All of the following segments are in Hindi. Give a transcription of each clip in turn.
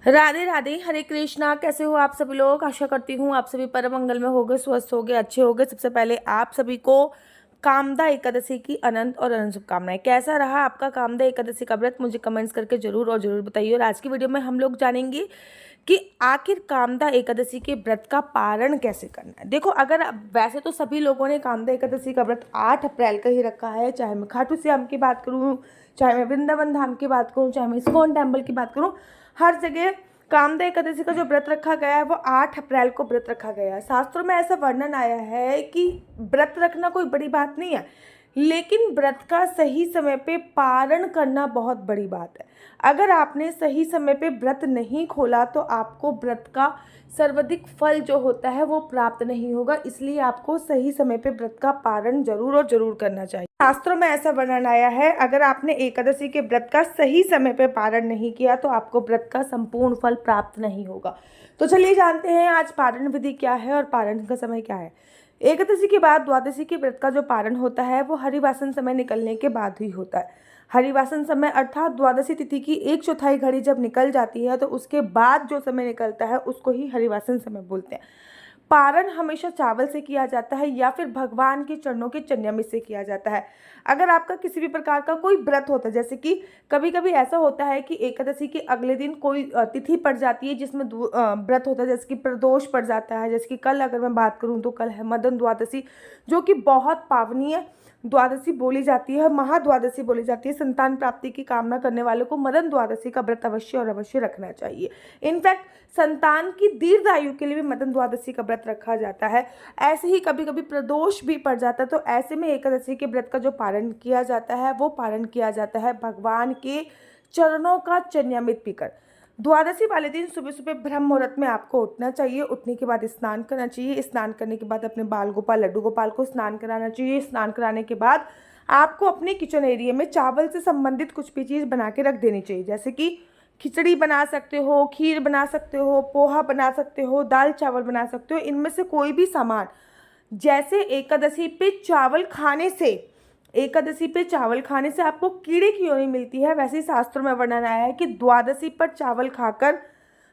राधे राधे, हरे कृष्णा। कैसे हो आप सभी लोग? आशा करती हूँ आप सभी परम मंगल में होगे, स्वस्थ होगे, अच्छे होगे। सबसे पहले आप सभी को कामदा एकादशी की अनंत और अनंत शुभकामनाएं। कैसा रहा आपका कामदा एकादशी का व्रत? मुझे कमेंट्स करके जरूर और जरूर बताइए। और आज की वीडियो में हम लोग जानेंगे कि आखिर कामदा एकादशी के व्रत का पारण कैसे करना है। देखो, अगर वैसे तो सभी लोगों ने कामदा एकादशी का व्रत 8 अप्रैल का ही रखा है, चाहे मैं खाटू श्याम की बात करूँ, चाहे मैं वृंदावन धाम की बात करूँ, चाहे मैं इस्कॉन टेम्पल की बात करूँ, हर जगह कामदा एकादशी का जो व्रत रखा गया है वो 8 अप्रैल को व्रत रखा गया है। शास्त्रों में ऐसा वर्णन आया है कि व्रत रखना कोई बड़ी बात नहीं है, लेकिन व्रत का सही समय पे पारण करना बहुत बड़ी बात है। अगर आपने सही समय पे व्रत नहीं खोला तो आपको व्रत का सर्वाधिक फल जो होता है वो प्राप्त नहीं होगा। इसलिए आपको सही समय पे व्रत का पारण जरूर और जरूर करना चाहिए। शास्त्रों में ऐसा वर्णन आया है, अगर आपने एकादशी के व्रत का सही समय पे पारण नहीं किया तो आपको व्रत का संपूर्ण फल प्राप्त नहीं होगा। तो चलिए जानते हैं आज पारण विधि क्या है और पारण का समय क्या है। एकादशी के बाद द्वादशी के व्रत का जो पारण होता है वो हरिवासन समय निकलने के बाद ही होता है। हरिवासन समय अर्थात द्वादशी तिथि की 1/4 घड़ी जब निकल जाती है तो उसके बाद जो समय निकलता है उसको ही हरिवासन समय बोलते हैं। पारण हमेशा चावल से किया जाता है या फिर भगवान के चरणों के चन्यामित से किया जाता है। अगर आपका किसी भी प्रकार का कोई व्रत होता है, जैसे कि कभी कभी ऐसा होता है कि एकादशी के अगले दिन कोई तिथि पड़ जाती है जिसमें व्रत होता है, जैसे कि प्रदोष पड़ जाता है। जैसे कि कल अगर मैं बात करूं तो कल है मदन द्वादशी, जो कि बहुत पावनीय द्वादशी बोली जाती है, महाद्वादशी बोली जाती है। संतान प्राप्ति की कामना करने वालों को मदन द्वादशी का व्रत अवश्य और अवश्य रखना चाहिए। इनफैक्ट संतान की दीर्घ आयु के लिए भी मदन द्वादशी का व्रत रखा जाता है। ऐसे ही कभी कभी प्रदोष भी पड़ जाता है, तो ऐसे में एकादशी के व्रत का जो पारण किया जाता है वो पारण किया जाता है भगवान के चरणों का चन्यामित पीकर। द्वादशी वाले दिन सुबह सुबह ब्रह्म मुहूर्त में आपको उठना चाहिए। उठने के बाद स्नान करना चाहिए। स्नान करने के बाद अपने बाल गोपाल लड्डू गोपाल को स्नान कराना चाहिए। स्नान कराने के बाद आपको अपने किचन एरिया में चावल से संबंधित कुछ भी चीज़ बना के रख देनी चाहिए, जैसे कि खिचड़ी बना सकते हो, खीर बना सकते हो, पोहा बना सकते हो, दाल चावल बना सकते हो। इनमें से कोई भी सामान, जैसे एकादशी पे चावल खाने से आपको कीड़े की योनि मिलती है, वैसे ही शास्त्रों में वर्णन आया है कि द्वादशी पर चावल खाकर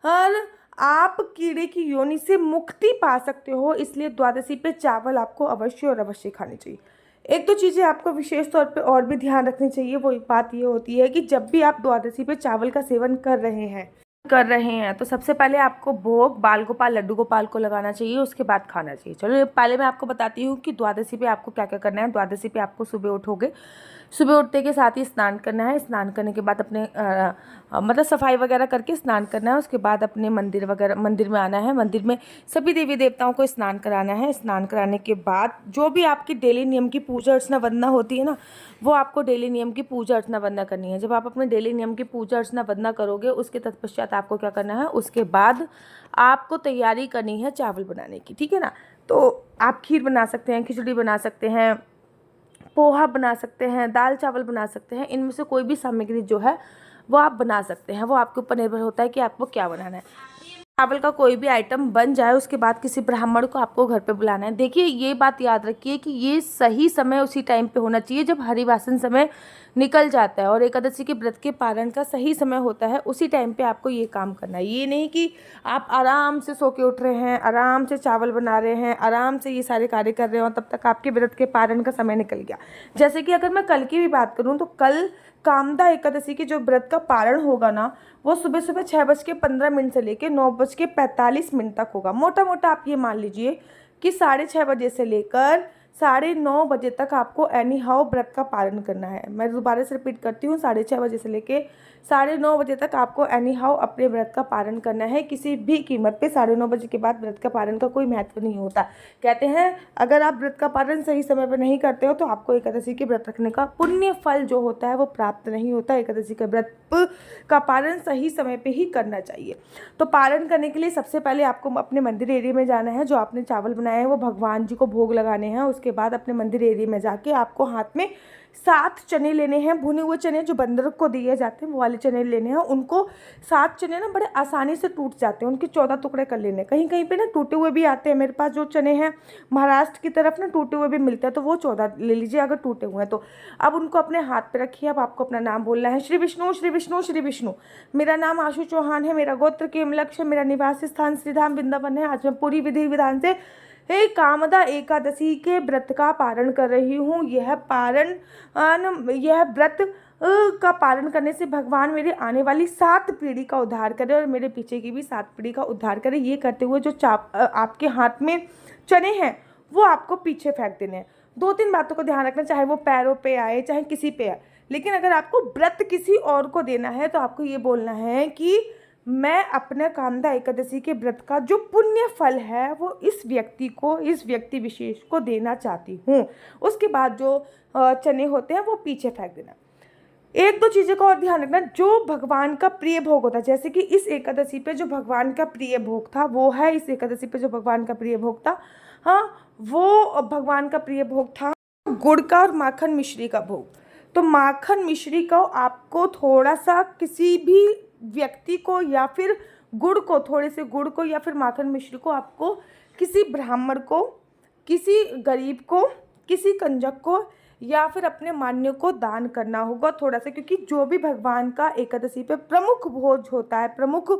और आप कीड़े की योनि से मुक्ति पा सकते हो। इसलिए द्वादशी पे चावल आपको अवश्य और अवश्य खानी चाहिए। एक दो चीज़ें आपको विशेष तौर पे और भी ध्यान रखनी चाहिए। वो एक बात ये होती है कि जब भी आप द्वादशी पे चावल का सेवन कर रहे हैं तो सबसे पहले आपको भोग बाल गोपाल लड्डू गोपाल को लगाना चाहिए, उसके बाद खाना चाहिए। चलो पहले मैं आपको बताती हूँ कि द्वादशी पे आपको क्या क्या करना है। द्वादशी पे आपको सुबह उठोगे, सुबह उठने के साथ ही स्नान करना है। स्नान करने के बाद अपने मतलब सफाई वगैरह करके स्नान करना है। उसके बाद अपने मंदिर में आना है। मंदिर में सभी देवी देवताओं को स्नान कराना है। स्नान कराने के बाद जो भी आपकी डेली नियम की पूजा अर्चना वंदना होती है ना, वो आपको डेली नियम की पूजा अर्चना वंदना करनी है। जब आप अपने डेली नियम की पूजा अर्चना वंदना करोगे, उसके तत्पश्चात आपको क्या करना है, उसके बाद आपको तैयारी करनी है चावल बनाने की, ठीक है ना। तो आप खीर बना सकते हैं, खिचड़ी बना सकते हैं, पोहा बना सकते हैं, दाल चावल बना सकते हैं। इनमें से कोई भी सामग्री जो है वो आप बना सकते हैं। वो आपके ऊपर निर्भर होता है कि आपको क्या बनाना है। चावल का कोई भी आइटम बन जाए उसके बाद किसी ब्राह्मण को आपको घर पे बुलाना है। देखिए, ये बात याद रखिए कि ये सही समय उसी टाइम पे होना चाहिए जब हरिवासन समय निकल जाता है, और एकादशी के व्रत के पारण का सही समय होता है उसी टाइम पे आपको ये काम करना है। ये नहीं कि आप आराम से सो के उठ रहे हैं, आराम से चावल बना रहे हैं, आराम से ये सारे कार्य कर रहे हो, तब तक आपके व्रत के पारण का समय निकल गया। जैसे कि अगर मैं कल की भी बात करूँ तो कल कामदा एकादशी की जो व्रत का पारण होगा ना, वो सुबह सुबह 6:15 से लेकर 9:45 तक होगा। मोटा मोटा आप ये मान लीजिए कि 6:30 बजे से लेकर 9:30 बजे तक आपको एनी हाउ व्रत का पालन करना है। मैं दोबारा से रिपीट करती हूँ, 6:30 बजे से लेके 9:30 बजे तक आपको एनी हाउ अपने व्रत का पालन करना है। किसी भी कीमत पे 9:30 बजे के बाद व्रत का पालन का कोई महत्व नहीं होता। कहते हैं अगर आप व्रत का पालन सही समय पर नहीं करते हो तो आपको एकादशी के व्रत रखने का पुण्य फल जो होता है वो प्राप्त नहीं होता। एकादशी का व्रत का पालन सही समय पे ही करना चाहिए। तो पालन करने के लिए सबसे पहले आपको अपने मंदिर एरिया में जाना है। जो आपने चावल बनाए हैं वो भगवान जी को भोग लगाने हैं। उसके बाद अपने मंदिर एरिया में जाके आपको हाथ में 7 चने लेने हैं, भुने हुए चने जो बंदर को दिए जाते हैं वो वाले चने लेने हैं। उनको 7 चने ना बड़े आसानी से टूट जाते हैं, उनके 14 टुकड़े कर लेने हैं। कहीं कहीं पे ना टूटे हुए भी आते हैं, मेरे पास जो चने हैं महाराष्ट्र की तरफ ना टूटे हुए भी मिलते हैं, तो वो 14 ले लीजिए अगर टूटे हुए हैं तो। अब उनको अपने हाथ पे रखिए। अब आपको अपना नाम बोलना है, श्री विष्णु श्री विष्णु श्री विष्णु। मेरा नाम आशु चौहान है, मेरा गोत्र केमलक्ष है, मेरा निवास स्थान श्रीधाम वृंदावन है। आज मैं पूरी विधि विधान से हे कामदा एकादशी के व्रत का पारण कर रही हूँ। यह व्रत का पारण करने से भगवान मेरे आने वाली 7 पीढ़ी का उद्धार करे और मेरे पीछे की भी 7 पीढ़ी का उद्धार करे। ये करते हुए जो आपके हाथ में चने हैं वो आपको पीछे फेंक देने हैं। 2-3 बातों को ध्यान रखना, चाहे वो पैरों पे आए चाहे किसी पे आए, लेकिन अगर आपको व्रत किसी और को देना है तो आपको ये बोलना है कि मैं अपने कामदा एकादशी के व्रत का जो पुण्य फल है वो इस व्यक्ति विशेष को देना चाहती हूँ। उसके बाद जो चने होते हैं वो पीछे फेंक देना। 1-2 चीज़ों का और ध्यान रखना, जो भगवान का प्रिय भोग होता है, जैसे कि इस एकादशी पे जो भगवान का प्रिय भोग था वो है, इस एकादशी पे जो भगवान का प्रिय भोग था, हाँ, वो भगवान का प्रिय भोग था गुड़ का और माखन मिश्री का भोग। तो माखन मिश्री को आपको थोड़ा सा किसी भी व्यक्ति को या फिर गुड़ को, थोड़े से गुड़ को या फिर माखन मिश्री को आपको किसी ब्राह्मण को, किसी गरीब को, किसी कंजक को या फिर अपने मान्य को दान करना होगा थोड़ा सा, क्योंकि जो भी भगवान का एकादशी पे प्रमुख भोज होता है, प्रमुख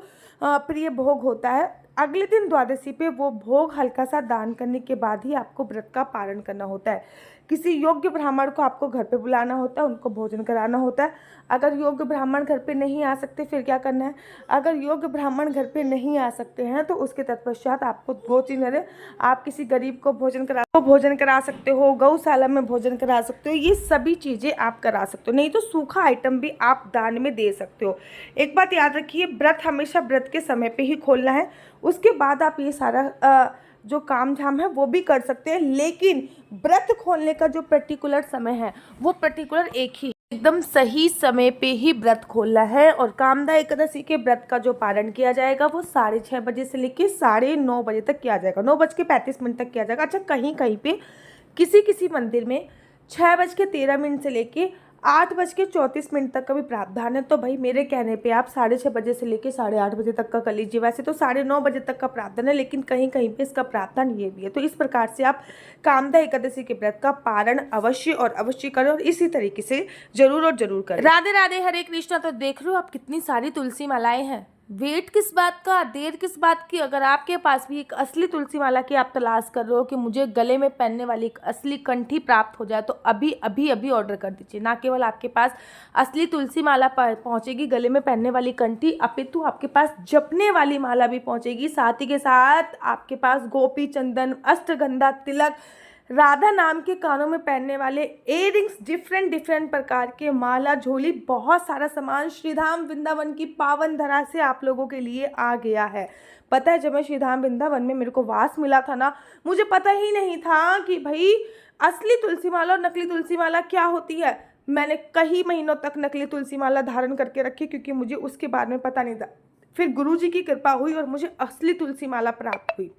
प्रिय भोग होता है, अगले दिन द्वादशी पे वो भोग हल्का सा दान करने के बाद ही आपको व्रत का पारण करना होता है। किसी योग्य ब्राह्मण को आपको घर पे बुलाना होता है, उनको भोजन कराना होता है। अगर योग्य ब्राह्मण घर पे नहीं आ सकते फिर क्या करना है? अगर योग्य ब्राह्मण घर पे नहीं आ सकते हैं तो उसके तत्पश्चात आपको 2 चीज़ करें, आप किसी गरीब को भोजन करा सकते हो, गौशाला में भोजन करा सकते हो, ये सभी चीज़ें आप करा सकते हो। नहीं तो सूखा आइटम भी आप दान में दे सकते हो। एक बात याद रखिए, व्रत हमेशा व्रत के समय पे ही खोलना है, उसके बाद आप ये सारा जो काम झाम है वो भी कर सकते हैं, लेकिन व्रत खोलने का जो पर्टिकुलर समय है वो पर्टिकुलर एक ही, एकदम सही समय पे ही व्रत खोलना है। और कामदा एकादशी के व्रत का जो पारण किया जाएगा वो 6:30 बजे से लेकर 9:30 बजे तक किया जाएगा, 9:35 तक किया जाएगा। अच्छा, कहीं कहीं पे किसी मंदिर में 6:13 से लेके 8:34 तक का भी प्रावधान है। तो भाई मेरे कहने पे आप 6:30 बजे से लेके 8:30 बजे तक का कर लीजिए। वैसे तो 9:30 बजे तक का प्रावधान है, लेकिन कहीं कहीं पे इसका प्रावधान ये भी है। तो इस प्रकार से आप कामदा एकादशी के व्रत का पारण अवश्य और अवश्य करें और इसी तरीके से जरूर और जरूर करें। राधे राधे, हरे कृष्णा। तो देख रहे हो आप कितनी सारी तुलसी मालाएं हैं, वेट किस बात का, देर किस बात की। अगर आपके पास भी एक असली तुलसी माला की आप तलाश कर रहे हो कि मुझे गले में पहनने वाली एक असली कंठी प्राप्त हो जाए, तो अभी अभी अभी ऑर्डर कर दीजिए। ना केवल आपके पास असली तुलसी माला पहुंचेगी, गले में पहनने वाली कंठी, अपितु आपके पास जपने वाली माला भी पहुंचेगी। साथ ही के साथ आपके पास गोपी चंदन, अष्टगंधा तिलक, राधा नाम के कानों में पहनने वाले इयररिंग्स, डिफरेंट प्रकार के माला, झोली, बहुत सारा सामान श्रीधाम वृंदावन की पावन धरा से आप लोगों के लिए आ गया है। पता है, जब मैं श्रीधाम वृंदावन में मेरे को वास मिला था ना, मुझे पता ही नहीं था कि भाई असली तुलसी माला और नकली तुलसी माला क्या होती है। मैंने कई महीनों तक नकली तुलसी माला धारण करके रखी क्योंकि मुझे उसके बारे में पता नहीं था। फिर गुरुजी की कृपा हुई और मुझे असली तुलसी माला प्राप्त हुई।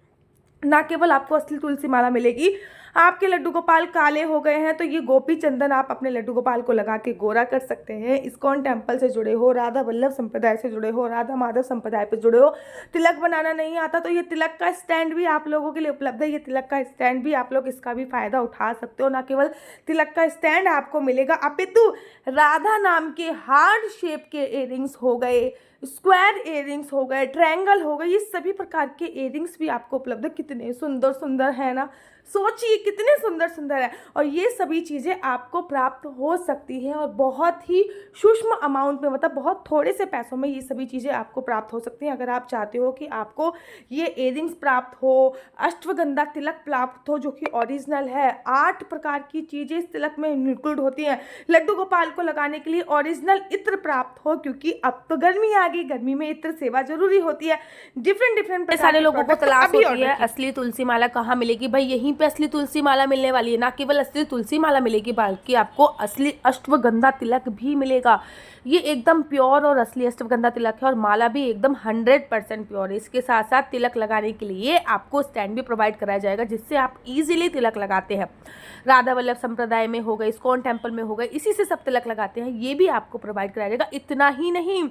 ना केवल आपको असली तुलसी माला मिलेगी, आपके लड्डू गोपाल काले हो गए हैं तो ये गोपी चंदन आप अपने लड्डू गोपाल को लगा के गोरा कर सकते हैं। इस्कॉन टेम्पल से जुड़े हो, राधा वल्लभ संप्रदाय से जुड़े हो, राधा माधव संप्रदाय पे जुड़े हो, तिलक बनाना नहीं आता तो ये तिलक का स्टैंड भी आप लोगों के लिए उपलब्ध है। ये तिलक का स्टैंड भी आप लोग इसका भी फायदा उठा सकते हो। ना केवल तिलक का स्टैंड आपको मिलेगा, अपितु राधा नाम के हार्ड शेप के इयररिंग्स हो गए, स्क्वायर इयररिंग्स हो गए, ट्रायंगल हो गए, ये सभी प्रकार के इयररिंग्स भी आपको उपलब्ध है। कितने सुंदर सुंदर है ना, सोचिए कितने सुंदर सुंदर है। और ये सभी चीज़ें आपको प्राप्त हो सकती हैं और बहुत ही सूक्ष्म अमाउंट में, मतलब बहुत थोड़े से पैसों में ये सभी चीज़ें आपको प्राप्त हो सकती हैं। अगर आप चाहते हो कि आपको ये इयररिंग्स प्राप्त हो, अष्टगंधा तिलक प्राप्त हो जो कि ओरिजिनल है, 8 प्रकार की चीज़ें इस तिलक में इंक्लूड होती हैं, लड्डू गोपाल को लगाने के लिए ओरिजिनल इत्र प्राप्त हो, क्योंकि अब तो गर्मी आ गई, गर्मी में इत्र सेवा जरूरी होती है। डिफरेंट सारे लोगों को तलाश होती है असली तुलसी माला कहाँ मिलेगी। भाई यहीं पे असली तुलसी माला मिलने वाली है। ना केवल असली तुलसी माला मिलेगी बल्कि आपको असली अश्वगंधा तिलक भी मिलेगा। ये एकदम प्योर और असली अश्वगंधा तिलक है और माला भी एकदम 100% प्योर है। इसके साथ साथ तिलक लगाने के लिए आपको स्टैंड भी प्रोवाइड कराया जाएगा जिससे आप इजीली तिलक लगाते हैं। राधा वल्लभ संप्रदाय में हो गए, इस्कॉन टेम्पल में हो गए, इसी से सब तिलक लगाते हैं, ये भी आपको प्रोवाइड कराया जाएगा। इतना ही नहीं,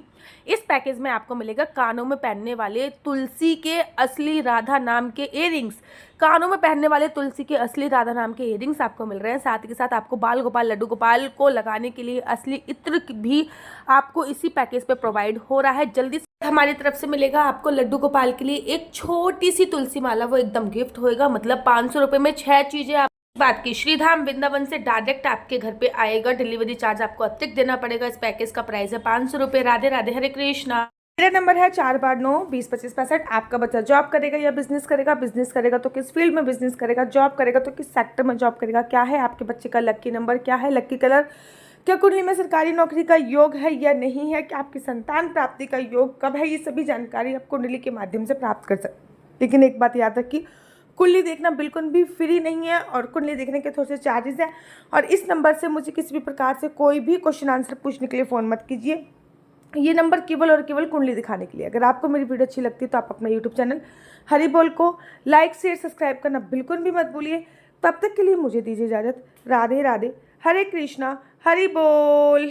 इस पैकेज में आपको मिलेगा कानों में पहनने वाले तुलसी के असली राधा नाम के इयररिंग्स। कानों में पहनने वाले तुलसी के असली राधा नाम के इयररिंग्स आपको मिल रहे हैं। साथ ही के साथ आपको बाल गोपाल, लड्डू गोपाल को लगाने के लिए असली इत्र भी आपको इसी पैकेज पे प्रोवाइड हो रहा है। जल्दी से हमारी तरफ से मिलेगा आपको लड्डू गोपाल के लिए एक छोटी सी तुलसी माला, वो एकदम गिफ्ट होएगा। मतलब 500 रुपये में 6 चीजें आप बात की। श्रीधाम वृंदावन से डायरेक्ट आपके घर पे आएगा। डिलीवरी चार्ज आपको अतिरिक्त देना पड़ेगा। इस पैकेज का प्राइस है 500 रुपये। राधे राधे, हरे कृष्णा। मेरा नंबर है 429-20-25-65। आपका बच्चा जॉब करेगा या बिजनेस करेगा? बिजनेस करेगा तो किस फील्ड में बिजनेस करेगा? जॉब करेगा तो किस सेक्टर में जॉब करेगा? क्या है आपके बच्चे का लकी नंबर? क्या है लकी कलर? क्या कुंडली में सरकारी नौकरी का योग है या नहीं है? क्या आपकी संतान प्राप्ति का योग कब है? ये सभी जानकारी आप कुंडली के माध्यम से प्राप्त कर सकते। लेकिन एक बात याद रखिए, कुंडली देखना बिल्कुल भी फ्री नहीं है और कुंडली देखने के थोड़े से चार्जेस हैं। और इस नंबर से मुझे किसी भी प्रकार से कोई भी क्वेश्चन आंसर पूछने के लिए फ़ोन मत कीजिए। ये नंबर केवल और केवल कुंडली दिखाने के लिए। अगर आपको मेरी वीडियो अच्छी लगती है तो आप अपना यूट्यूब चैनल हरि बोल को लाइक शेयर सब्सक्राइब करना बिल्कुल भी मत भूलिए। तब तक के लिए मुझे दीजिए इजाज़त। राधे राधे, हरे कृष्णा, हरि बोल।